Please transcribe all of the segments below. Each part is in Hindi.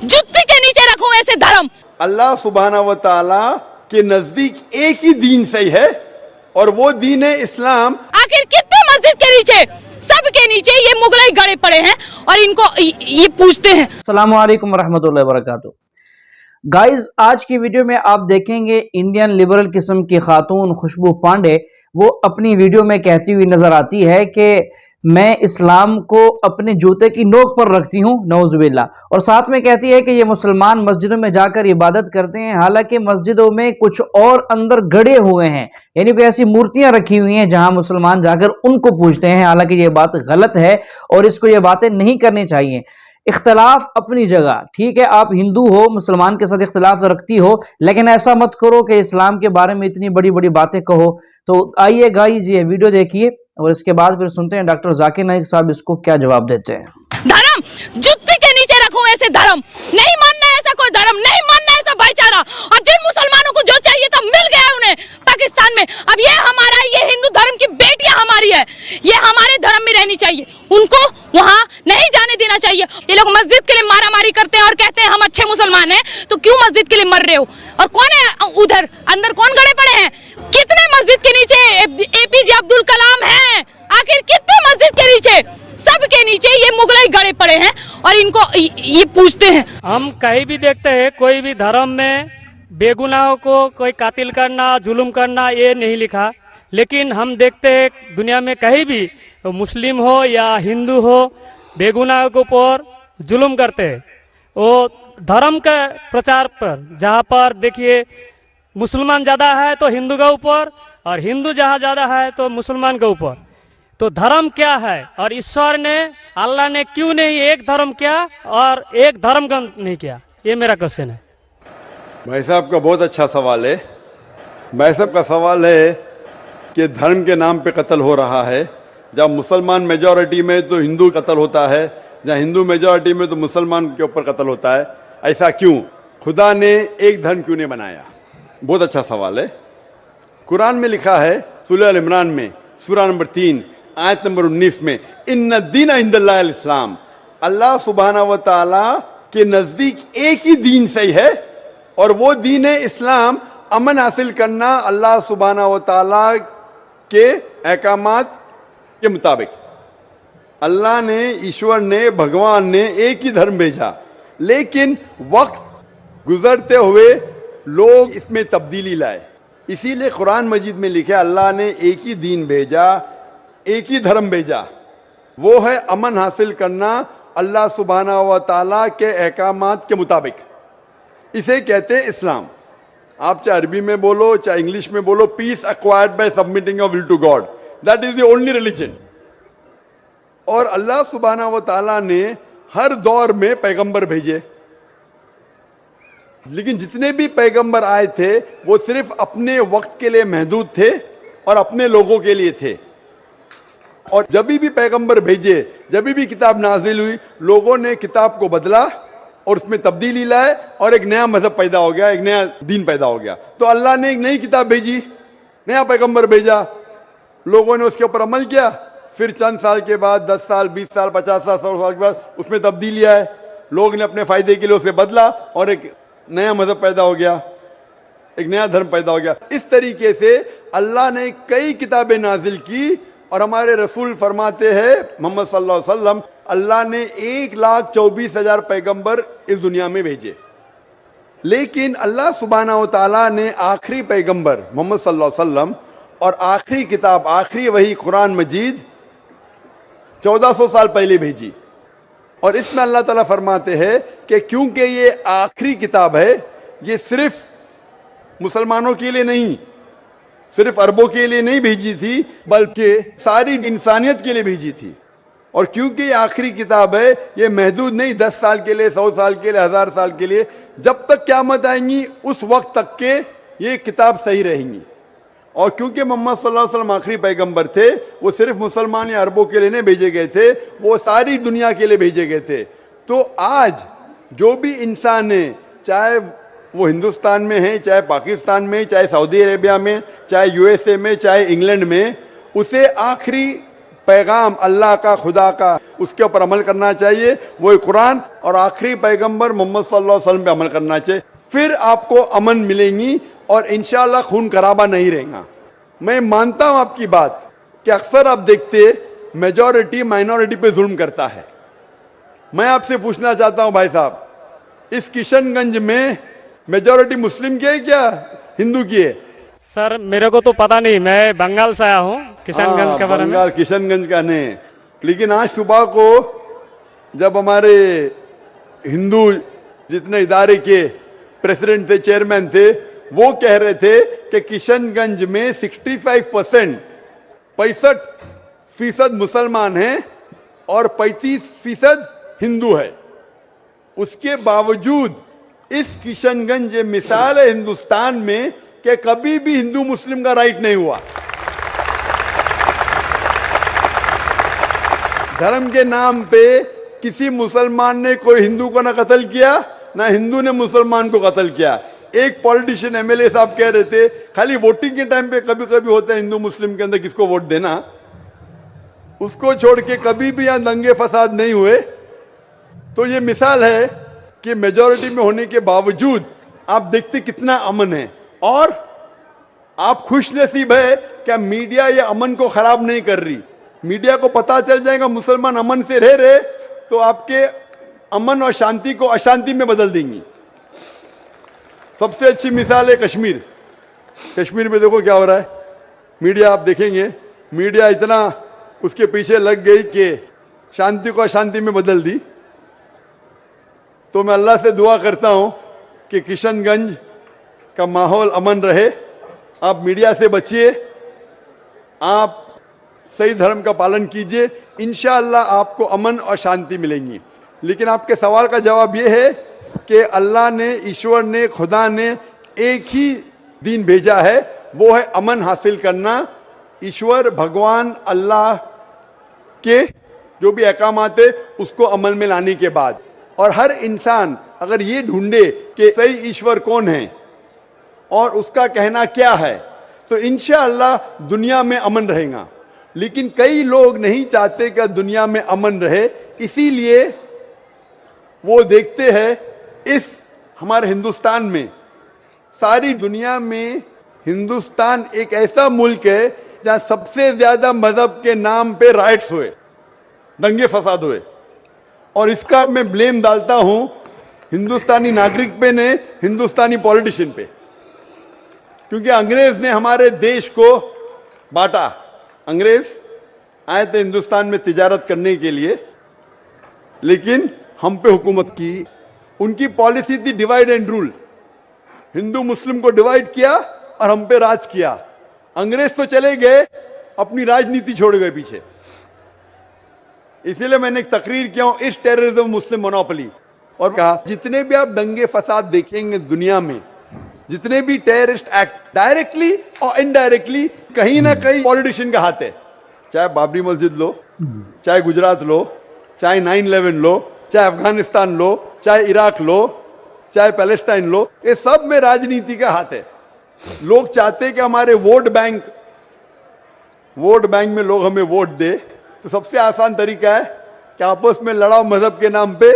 जुत्ती के नीचे रखूं ऐसे धर्म। अल्लाह सुब्हाना व तआला के नजदीक एक ही दीन सही है और वो दीन है इस्लाम। आखिर कितने मस्जिद के नीचे, सबके नीचे ये मुगलई गड़े पड़े हैं और इनको ये पूछते हैं। अस्सलामु अलैकुम रहमतुल्लाहि व बरकातुहू। गाइस, आज की वीडियो में आप देखेंगे इंडियन लिबरल किस्म की खातून खुशबू पांडे, वो अपनी वीडियो में कहती हुई नजर आती है कि मैं इस्लाम को अपने जूते की नोक पर रखती हूँ, नौजुबिल्ला। और साथ में कहती है कि ये मुसलमान मस्जिदों में जाकर इबादत करते हैं, हालांकि मस्जिदों में कुछ और अंदर गड़े हुए हैं, यानी कोई ऐसी मूर्तियां रखी हुई हैं जहां मुसलमान जाकर उनको पूजते हैं। हालांकि ये बात गलत है और इसको ये बातें नहीं करनी चाहिए। इख्तलाफ अपनी जगह ठीक है, आप हिंदू हो, मुसलमान के साथ इख्तलाफ रखती हो, लेकिन ऐसा मत करो कि इस्लाम के बारे में इतनी बड़ी बड़ी बातें कहो। तो आइए गाइस, ये वीडियो देखिए और इसके बाद फिर सुनते हैं डॉक्टर जाकिर नाइक साहब इसको क्या जवाब देते हैं। धर्म जुत्ती के नीचे रखूं ऐसे धर्म, नहीं मानना ऐसा कोई धर्म, नहीं मानना ऐसा भाईचारा। और जिन मुसलमानों को जो चाहिए था मिल गया उन्हें पाकिस्तान में। अब ये हमारा, ये हिंदू धर्म की बेटियां हमारी है, ये हमारे धर्म में रहनी चाहिए, उनको वहां नहीं जाने देना चाहिए। ये लोग मस्जिद के लिए मारामारी करते हैं और कहते हैं हम अच्छे मुसलमान हैं, तो क्यों मस्जिद के लिए मर रहे हो? और कौन है उधर अंदर, कौन गड़े पड़े हैं? कितने मस्जिद के नीचे एपीजे अब्दुल कलाम है? आखिर कितने मस्जिद के नीचे, सबके नीचे ये मुगलई गड़े पड़े हैं और इनको ये पूछते हैं। हम कहीं भी देखते हैं कोई भी धर्म में बेगुनाहों को कोई कातिल करना, जुल्म करना, ये नहीं लिखा। लेकिन हम देखते हैं दुनिया में कहीं भी मुस्लिम हो या हिंदू हो, बेगुनाहों के ऊपर जुल्म करते हैं। वो धर्म के प्रचार पर, जहाँ पर देखिए मुसलमान ज़्यादा है तो हिंदू के ऊपर, और हिंदू जहाँ ज़्यादा है तो मुसलमान के ऊपर। तो धर्म क्या है और ईश्वर ने, अल्लाह ने क्यों नहीं एक धर्म किया और एक धर्म ग्रंथ नहीं किया? ये मेरा क्वेश्चन है। भाई साहब का बहुत अच्छा सवाल है। भाई साहब का सवाल है कि धर्म के नाम पे कत्ल हो रहा है। जब मुसलमान मेजॉरिटी में तो हिंदू कत्ल होता है, जहाँ हिंदू मेजॉरिटी में तो मुसलमान के ऊपर कत्ल होता है। ऐसा क्यों? खुदा ने एक धर्म क्यों नहीं बनाया? बहुत अच्छा सवाल है। कुरान में लिखा है सूरह अल इमरान में, सूरा नंबर 3 आयत नंबर 19 में, इन्ना दीन इंदल्लाहिल इस्लाम, अल्लाह सुब्हाना व तआला के नजदीक एक ही दीन सही है और वो दीन है इस्लाम। अमन हासिल करना अल्लाह सुब्हाना व तआला के अहकामात के मुताबिक। अल्लाह ने, ईश्वर ने, भगवान ने एक ही धर्म भेजा, लेकिन वक्त गुजरते हुए लोग इसमें तब्दीली लाए। इसीलिए कुरान मजीद में लिखा अल्लाह ने एक ही दीन भेजा, एक ही धर्म भेजा, वो है अमन हासिल करना अल्लाह सुब्हाना व तआला के अहकामात के मुताबिक। इसे कहते हैं इस्लाम। आप चाहे अरबी में बोलो, चाहे इंग्लिश में बोलो, peace acquired by submitting your will to God, that is the only religion. और अल्लाह सुब्हाना व तआला ने हर दौर में पैगंबर भेजे, लेकिन जितने भी पैगंबर आए थे वो सिर्फ अपने वक्त के लिए महदूद थे और अपने लोगों के लिए थे। और जब भी पैगंबर भेजे, जब भी किताब नाजिल हुई, लोगों ने किताब को बदला और उसमें तब्दीली लाए और एक नया मजहब पैदा हो गया, एक नया दीन पैदा हो गया। तो अल्लाह ने एक नई किताब भेजी, नया पैगंबर भेजा, लोगों ने उसके ऊपर अमल किया। फिर चंद साल के बाद, 10 साल, 20 साल, 50 साल, 100 साल के बाद उसमें तब्दीली आए, लोग ने अपने फायदे के लिए उसे बदला और एक नया मजहब पैदा हो गया, एक नया धर्म पैदा हो गया। इस तरीके से अल्लाह ने कई किताबें नाजिल की और हमारे रसूल फरमाते हैं मोहम्मद सल्लल्लाहु अलैहि वसल्लम, अल्लाह ने 1,24,000 पैगंबर इस दुनिया में भेजे। लेकिन अल्लाह सुब्हाना व तआला ने आखिरी पैगंबर मोहम्मद सल्लल्लाहु अलैहि वसल्लम और आखिरी किताब, आखिरी वही कुरान मजीद 1400 साल पहले भेजी। और इसमें अल्लाह ताला फरमाते हैं कि क्योंकि ये आखिरी किताब है, ये सिर्फ मुसलमानों के लिए नहीं, सिर्फ अरबों के लिए नहीं भेजी थी, बल्कि सारी इंसानियत के लिए भेजी थी। और क्योंकि ये आखिरी किताब है, ये महदूद नहीं 10 साल के लिए, 100 साल के लिए, 1000 साल के लिए, जब तक क़यामत आएंगी उस वक्त तक के ये किताब सही रहेंगी। और क्योंकि मोहम्मद सल्लल्लाहु अलैहि वसल्लम आखिरी पैगंबर थे, वो सिर्फ मुसलमान या अरबों के लिए नहीं भेजे गए थे, वो सारी दुनिया के लिए भेजे गए थे। तो आज जो भी इंसान है, चाहे वो हिंदुस्तान में है, चाहे पाकिस्तान में, चाहे सऊदी अरेबिया में, चाहे यूएसए में, चाहे इंग्लैंड में, उसे आखिरी पैगाम अल्लाह का, खुदा का, उसके ऊपर अमल करना चाहिए, वो कुरान और आखिरी पैगंबर मोहम्मद सल्लल्लाहु अलैहि वसल्लम पे अमल करना चाहिए। फिर आपको अमन मिलेंगी और इंशाअल्लाह खून खराबा नहीं रहेगा। मैं मानता हूं आपकी बात कि अक्सर आप देखते मेजॉरिटी माइनॉरिटी पे जुल्म करता है। मैं आपसे पूछना चाहता हूं भाई साहब, इस किशनगंज में मेजॉरिटी मुस्लिम की है क्या हिंदू की है? सर मेरे को तो पता नहीं, मैं बंगाल से आया हूँ, किशनगंज के बारे में। बंगाल किशनगंज का नहीं, लेकिन आज सुबह को जब हमारे हिंदू जितने इदारे के प्रेसिडेंट थे, चेयरमैन थे, वो कह रहे थे कि किशनगंज में 65% मुसलमान हैं और 35% हिंदू है। उसके बावजूद इस किशनगंज ये मिसाल है हिंदुस्तान में कि कभी भी हिंदू मुस्लिम का राइट नहीं हुआ। धर्म के नाम पे किसी मुसलमान ने कोई हिंदू को ना कत्ल किया, ना हिंदू ने मुसलमान को कत्ल किया। एक पॉलिटिशियन एमएलए साहब कह रहे थे खाली वोटिंग के टाइम पे कभी कभी होता है हिंदू मुस्लिम के अंदर किसको वोट देना, उसको छोड़ के कभी भी यहां दंगे फसाद नहीं हुए। तो ये मिसाल है कि मेजॉरिटी में होने के बावजूद आप देखते कितना अमन है। और आप खुशनसीब है क्या मीडिया ये अमन को खराब नहीं कर रही। मीडिया को पता चल जाएगा मुसलमान अमन से रह रहे तो आपके अमन और शांति को अशांति में बदल देंगी। सबसे अच्छी मिसाल है कश्मीर। कश्मीर में देखो क्या हो रहा है, मीडिया आप देखेंगे, मीडिया इतना उसके पीछे लग गई कि शांति को अशांति में बदल दी। तो मैं अल्लाह से दुआ करता हूं कि किशनगंज का माहौल अमन रहे। आप मीडिया से बचिए, आप सही धर्म का पालन कीजिए, इंशाअल्लाह आपको अमन और शांति मिलेंगी। लेकिन आपके सवाल का जवाब यह है कि अल्लाह ने, ईश्वर ने, खुदा ने एक ही दीन भेजा है, वो है अमन हासिल करना। ईश्वर भगवान अल्लाह के जो भी अहकामात है उसको अमल में लाने के बाद, और हर इंसान अगर ये ढूंढे कि सही ईश्वर कौन है और उसका कहना क्या है, तो इंशाअल्लाह दुनिया में अमन रहेगा। लेकिन कई लोग नहीं चाहते कि दुनिया में अमन रहे, इसीलिए वो देखते हैं इस हमारे हिंदुस्तान में, सारी दुनिया में हिंदुस्तान एक ऐसा मुल्क है जहां सबसे ज्यादा मजहब के नाम पे राइट्स हुए, दंगे फसाद हुए। और इसका मैं ब्लेम डालता हूं हिंदुस्तानी नागरिक पे ने, हिंदुस्तानी पॉलिटिशियन पे, क्योंकि अंग्रेज ने हमारे देश को बांटा। अंग्रेज आए थे हिंदुस्तान में तिजारत करने के लिए, लेकिन हम पे हुकूमत की। उनकी पॉलिसी थी डिवाइड एंड रूल, हिंदू मुस्लिम को डिवाइड किया और हम पे राज किया। अंग्रेज तो चले गए, अपनी राजनीति छोड़ गए पीछे। इसीलिए मैंने एक तकरीर किया हूं, इस टेररिज्म मुस्लिम मोनोपोली, और कहा जितने भी आप दंगे फसाद देखेंगे दुनिया में, जितने भी टेररिस्ट एक्ट डायरेक्टली और इनडायरेक्टली कहीं ना कहीं पॉलिटिशियन का हाथ है। चाहे बाबरी मस्जिद लो, चाहे गुजरात लो, चाहे 9/11 लो, चाहे अफगानिस्तान लो, चाहे इराक लो, चाहे पैलेस्टाइन लो, ये सब में राजनीति का हाथ है। लोग चाहते हैं कि हमारे वोट बैंक में लोग हमें वोट दे, तो सबसे आसान तरीका है कि आपस में लड़ाओ मजहब के नाम पे।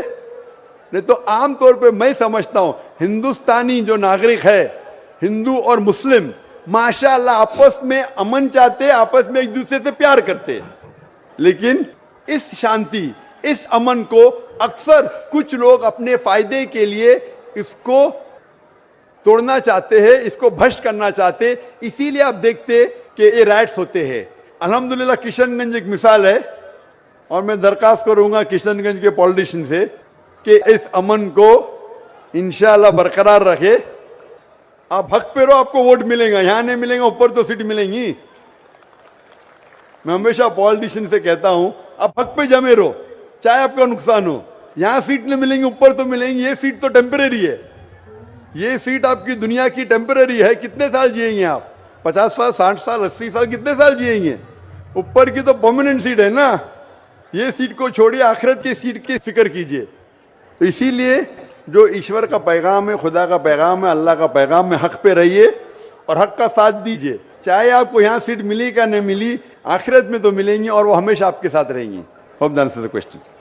नहीं तो आमतौर पे मैं समझता हूं हिंदुस्तानी जो नागरिक है, हिंदू और मुस्लिम, माशाअल्लाह आपस में अमन चाहते, आपस में एक दूसरे से प्यार करते। लेकिन इस शांति, इस अमन को अक्सर कुछ लोग अपने फायदे के लिए इसको तोड़ना चाहते हैं, इसको भ्रष्ट करना चाहते। इसीलिए आप देखते कि ये राइट्स होते हैं। अल्हम्दुलिल्लाह किशनगंज एक मिसाल है, और मैं दरखास्त करूंगा किशनगंज के पॉलिटिशियन से कि इस अमन को इंशाअल्लाह बरकरार रखे। आप हक पे रहो, आपको वोट मिलेगा, यहां नहीं मिलेगा, ऊपर तो सीट मिलेंगी। मैं हमेशा पॉलिटिशियन से कहता हूं आप हक पे जमे रहो, चाहे आपका नुकसान हो। यहां सीट नहीं मिलेंगी, ऊपर तो मिलेंगी। ये सीट तो टेम्परेरी है, ये सीट आपकी दुनिया की टेम्परेरी है। कितने साल जिएंगे आप? 50 साल, 60 साल, 80 साल, कितने साल जिएंगे? ऊपर की तो परमानेंट सीट है ना। ये सीट को छोड़िए, आखिरत की सीट की फिक्र कीजिए। तो इसीलिए जो ईश्वर का पैगाम है, खुदा का पैगाम है, अल्लाह का पैगाम है, हक पे रहिए और हक का साथ दीजिए। चाहे आपको यहाँ सीट मिली का नहीं मिली, आखिरत में तो मिलेंगी और वो हमेशा आपके साथ रहेंगी। Hope that answers the question.